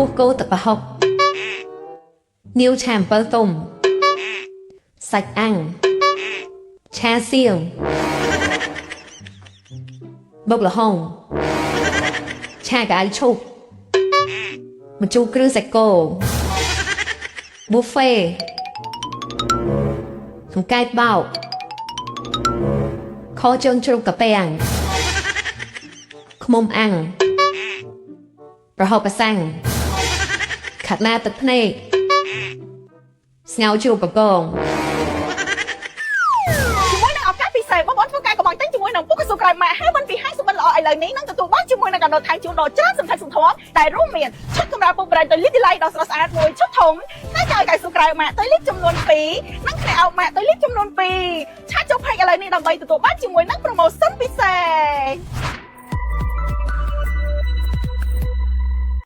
Phu cô tập bà học Niêu chàm bơ tôm Sạch ăn Cha siêu Bốc là hồng Cha gái chụp Một chú cư sạch cổ Buffet Không cai bảo Khó chân trong cà bèng Không mông ăn Rồi hộp bà xanh Khát na tật nê Ngao chụp bà gồmជាមួយនឹងឱកាសពិសេសបងប្អូនធ្វើការកុំឲ្យតែជាមួយនឹងពុកសុក្រៃម៉ាក់ហើយមិនពីហាងសុបិនល្អឥឡូវនេះនឹងទទួលបានជាមួយនឹងកាដូថែមជូនដ៏ច្រើនសន្ធឹកសន្ធាប់តែរួមមានឈុតកម្រាលពុកប្រៃទៅលីបឡៃដ៏ស្រស់ស្អាតមួយឈុតធំតែចៅកៅសុក្រៃម៉ាក់ទៅលីបចំនួន2និងខ្នែអោបម៉ាក់ទៅលីបចំនួន2ឆាចុះផែកឥឡូវនេះដើម្បីទទួលបានជាមួយនឹងប្រូម៉ូសិនពិសេស